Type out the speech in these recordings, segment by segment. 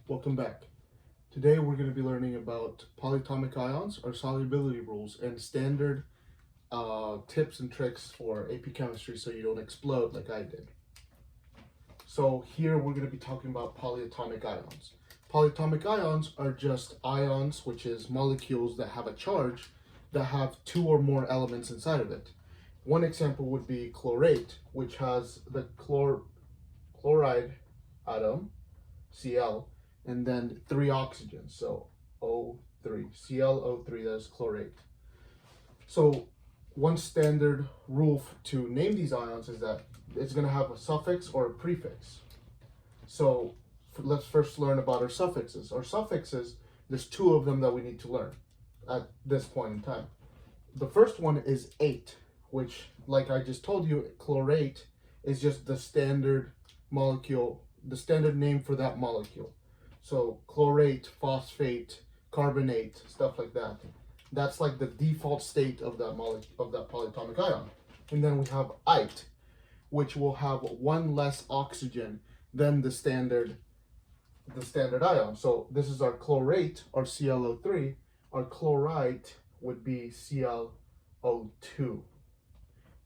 Welcome back. Today we're going to be learning about polyatomic ions, or solubility rules, and standard tips and tricks for AP chemistry so you don't explode like I did. So here we're going to be talking about polyatomic ions. Polyatomic ions are just ions, which is molecules that have a charge that have two or more elements inside of it. One example would be chlorate, which has the chloride atom, Cl, and then three oxygens, so O3, ClO3, that is chlorate. So one standard rule to name these ions is that it's going to have a suffix or a prefix. So let's first learn about our suffixes. Our suffixes, there's two of them that we need to learn at this point in time. The first one is ate, which, like I just told you, chlorate is just the standard molecule, the standard name for that molecule. So chlorate, phosphate, carbonate, stuff like that. That's like the default state of that molecule, of that polyatomic ion. And then we have ite, which will have one less oxygen than the standard ion. So this is our chlorate, or ClO3. Our chlorite would be ClO2.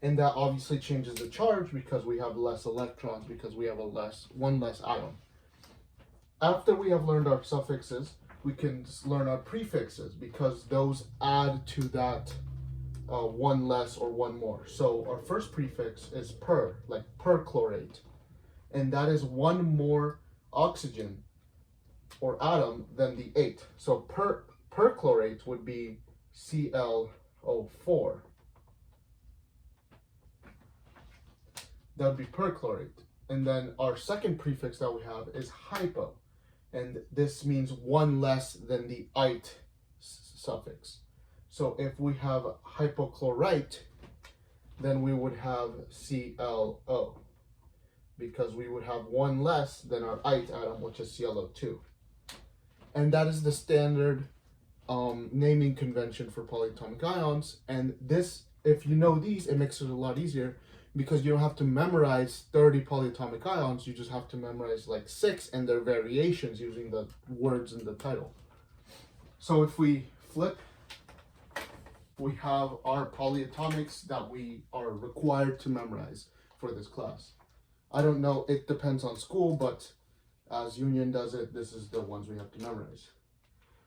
And that obviously changes the charge because we have less electrons, because we have one less ion. After we have learned our suffixes, we can learn our prefixes because those add to that one less or one more. So our first prefix is per, like perchlorate, and that is one more oxygen or atom than the ate. So perchlorate would be ClO4. That would be perchlorate. And then our second prefix that we have is hypo, and this means one less than the ite suffix. So if we have hypochlorite, then we would have ClO, because we would have one less than our ite atom, which is ClO2. And that is the standard naming convention for polyatomic ions. And this, if you know these, it makes it a lot easier, because you don't have to memorize 30 polyatomic ions, you just have to memorize like 6 and their variations using the words in the title. So if we flip, we have our polyatomics that we are required to memorize for this class. I don't know, it depends on school, but as Union does it, this is the ones we have to memorize.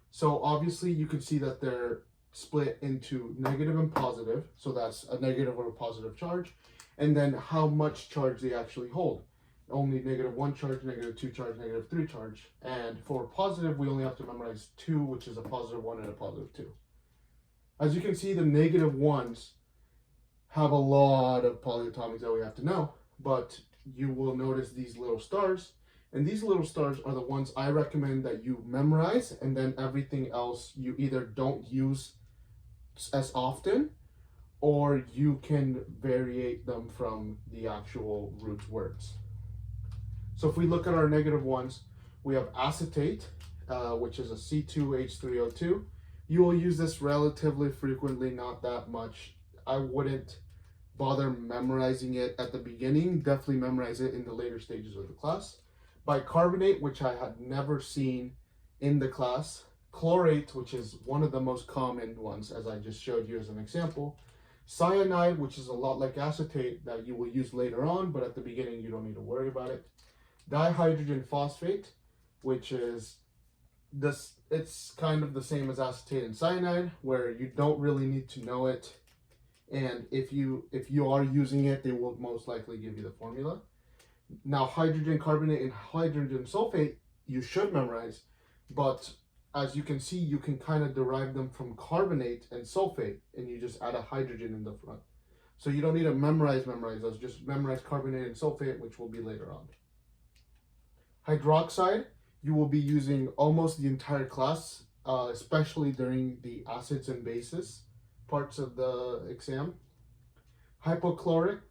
So obviously you can see that they're split into negative and positive, so that's a negative or a positive charge, and then how much charge they actually hold. Only -1 charge, -2 charge, -3 charge. And for positive, we only have to memorize 2, which is a +1 and a +2. As you can see, the -1s have a lot of polyatomics that we have to know, but you will notice these little stars, and these little stars are the ones I recommend that you memorize, and then everything else you either don't use as often, or you can variate them from the actual root words. So if we look at our -1s, we have acetate, which is a C2H3O2. You will use this relatively frequently, not that much. I wouldn't bother memorizing it at the beginning. Definitely memorize it in the later stages of the class. Bicarbonate, which I had never seen in the class. Chlorate, which is one of the most common ones, as I just showed you as an example. Cyanide, which is a lot like acetate that you will use later on, but at the beginning you don't need to worry about it. Dihydrogen phosphate, which is this, it's kind of the same as acetate and cyanide, where you don't really need to know it, and if you are using it, they will most likely give you the formula. Now hydrogen carbonate and hydrogen sulfate you should memorize, but as you can see, you can kind of derive them from carbonate and sulfate, and you just add a hydrogen in the front. So you don't need to memorize those, just memorize carbonate and sulfate, which will be later on. Hydroxide, you will be using almost the entire class, especially during the acids and bases parts of the exam. Hypochlorite,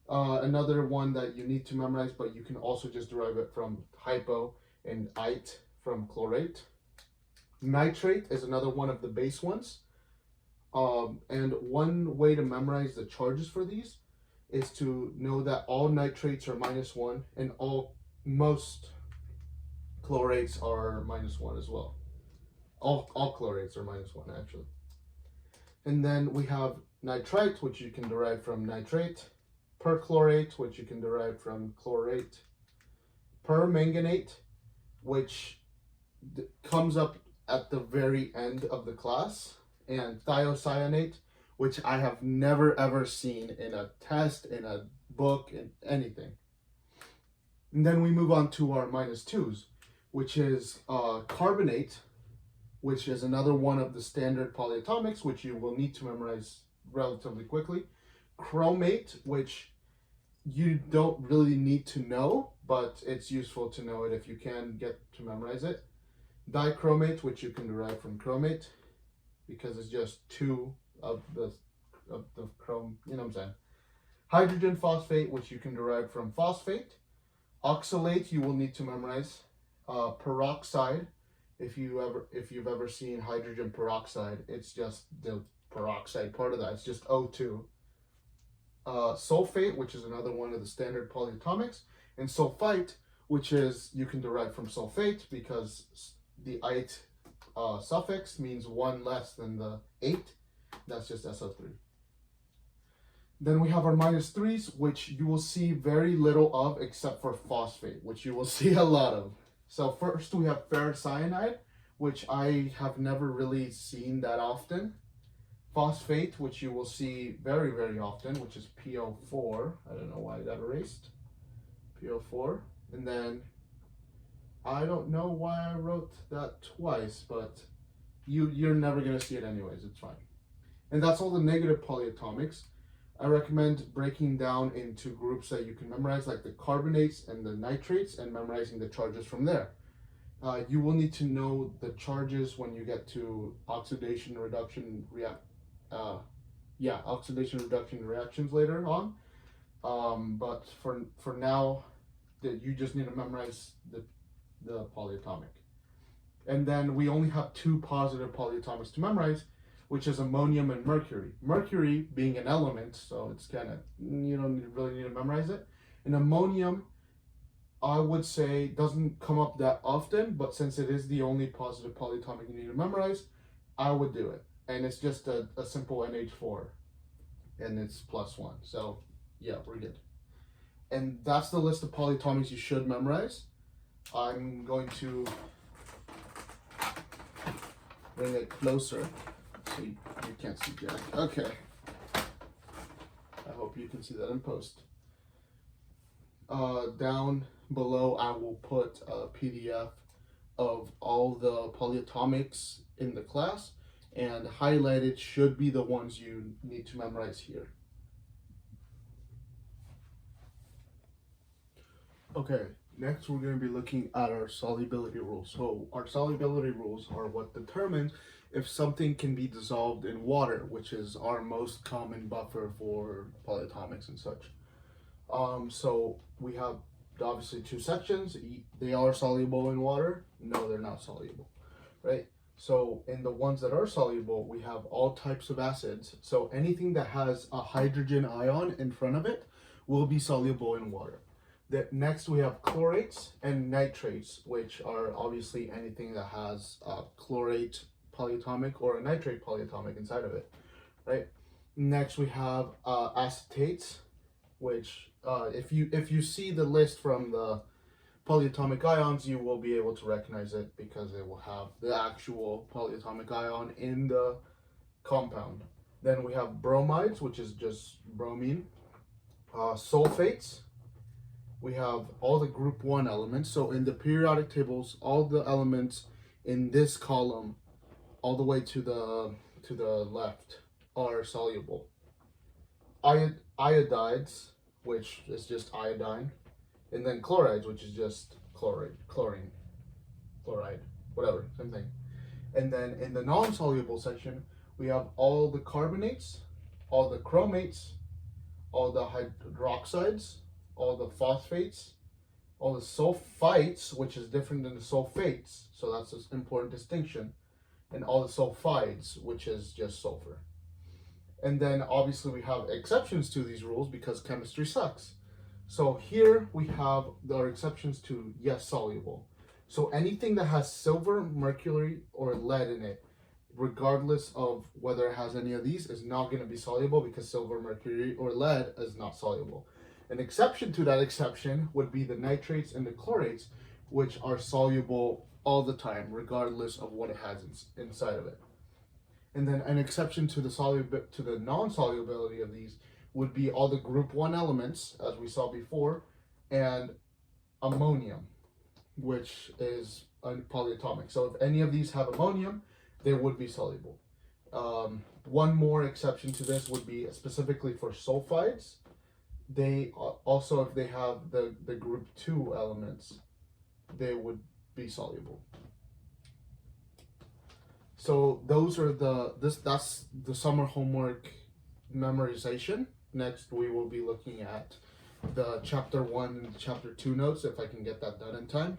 another one that you need to memorize, but you can also just derive it from hypo and ite from chlorate. Nitrate is another one of the base ones. And one way to memorize the charges for these is to know that all nitrates are -1 and most chlorates are -1 as well. All chlorates are -1 actually. And then we have nitrite, which you can derive from nitrate, perchlorate, which you can derive from chlorate, permanganate, which comes up at the very end of the class, and thiocyanate, which I have never ever seen in a test, in a book, in anything. And then we move on to our -2s, which is carbonate, which is another one of the standard polyatomics, which you will need to memorize relatively quickly. Chromate, which you don't really need to know, but it's useful to know it if you can get to memorize it. Dichromate, which you can derive from chromate, because it's just two of the chrome, you know what I'm saying. Hydrogen phosphate, which you can derive from phosphate. Oxalate, you will need to memorize. Peroxide, if you've ever seen hydrogen peroxide, it's just the peroxide part of that. It's just O2. Sulfate, which is another one of the standard polyatomics, and sulfite, which is you can derive from sulfate because the ite suffix means one less than the 8. That's just SO3. Then we have our -3s, which you will see very little of except for phosphate, which you will see a lot of. So first we have ferrocyanide, which I have never really seen that often. Phosphate, which you will see very, very often, which is PO4. I don't know why I got erased. PO4. And then I don't know why I wrote that twice, but you're never going to see it anyways. It's fine. And that's all the negative polyatomics. I recommend breaking down into groups that you can memorize, like the carbonates and the nitrates, and memorizing the charges from there. You will need to know the charges when you get to oxidation reduction reactions later on. But for now, you just need to memorize the polyatomic. And then we only have 2 positive polyatomics to memorize, which is ammonium and mercury. Mercury being an element, so it's kind of, you don't really need to memorize it. And ammonium, I would say, doesn't come up that often, but since it is the only positive polyatomic you need to memorize, I would do it. And it's just a simple NH4, and it's +1. So yeah, we're good. And that's the list of polyatomics you should memorize. I'm going to bring it closer so you can't see Jack. Okay. I hope you can see that in post. Down below, I will put a PDF of all the polyatomics in the class, and highlighted should be the ones you need to memorize here. Okay, next we're going to be looking at our solubility rules. So our solubility rules are what determine if something can be dissolved in water, which is our most common buffer for polyatomics and such. So we have obviously 2 sections. They are soluble in water. No, they're not soluble, right? So in the ones that are soluble, we have all types of acids. So anything that has a hydrogen ion in front of it will be soluble in water. Next we have chlorates and nitrates, which are obviously anything that has a chlorate polyatomic or a nitrate polyatomic inside of it, right? Next we have acetates, which if you see the list from the polyatomic ions, you will be able to recognize it because it will have the actual polyatomic ion in the compound. Then we have bromides, which is just bromine. Sulfates, we have all the group 1 elements. So in the periodic tables, all the elements in this column all the way to the left are soluble. Iodides, which is just iodine, and then chlorides, which is just chloride, whatever, same thing. And then in the non-soluble section, we have all the carbonates, all the chromates, all the hydroxides, all the phosphates, all the sulfites, which is different than the sulfates, so that's an important distinction, and all the sulfides, which is just sulfur. And then obviously we have exceptions to these rules because chemistry sucks. So here we have our exceptions to yes soluble. So anything that has silver, mercury, or lead in it, regardless of whether it has any of these, is not going to be soluble because silver, mercury, or lead is not soluble. An exception to that exception would be the nitrates and the chlorates, which are soluble all the time, regardless of what it has inside of it. And then an exception to the non-solubility of these would be all the group 1 elements, as we saw before, and ammonium, which is polyatomic. So if any of these have ammonium, they would be soluble. One more exception to this would be specifically for sulfides. They also, if they have the group 2 elements, they would be soluble. So those are that's the summer homework memorization. Next we will be looking at the chapter 1 and chapter 2 notes, if I can get that done in time.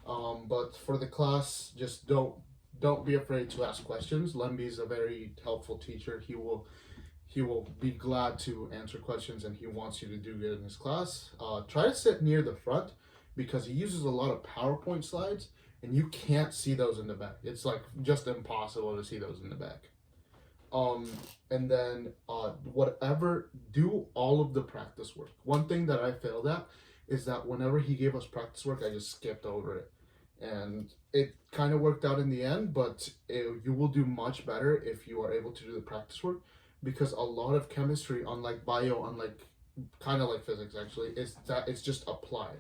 But for the class, just don't be afraid to ask questions. Lemby is a very helpful teacher. He will be glad to answer questions, and he wants you to do good in his class. Try to sit near the front because he uses a lot of PowerPoint slides, and you can't see those in the back. It's like just impossible to see those in the back. And then do all of the practice work. One thing that I failed at is that whenever he gave us practice work, I just skipped over it. And it kind of worked out in the end, but you will do much better if you are able to do the practice work, because a lot of chemistry, unlike bio, kind of like physics actually, is that it's just applied.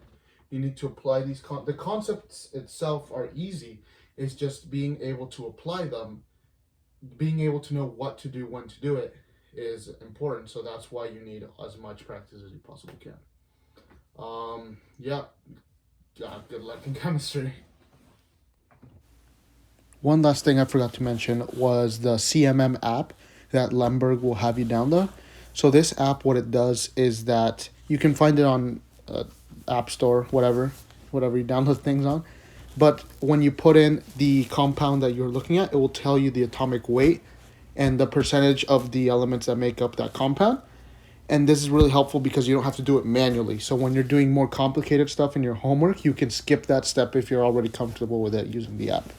You need to apply these the concepts itself are easy. It's just being able to apply them, being able to know what to do, when to do it, is important. So that's why you need as much practice as you possibly can. Good luck in chemistry. One last thing I forgot to mention was the CMM app that Lemberg will have you download. So this app, what it does is that you can find it on App Store, whatever you download things on. But when you put in the compound that you're looking at, it will tell you the atomic weight and the percentage of the elements that make up that compound. And this is really helpful because you don't have to do it manually. So when you're doing more complicated stuff in your homework, you can skip that step if you're already comfortable with it using the app.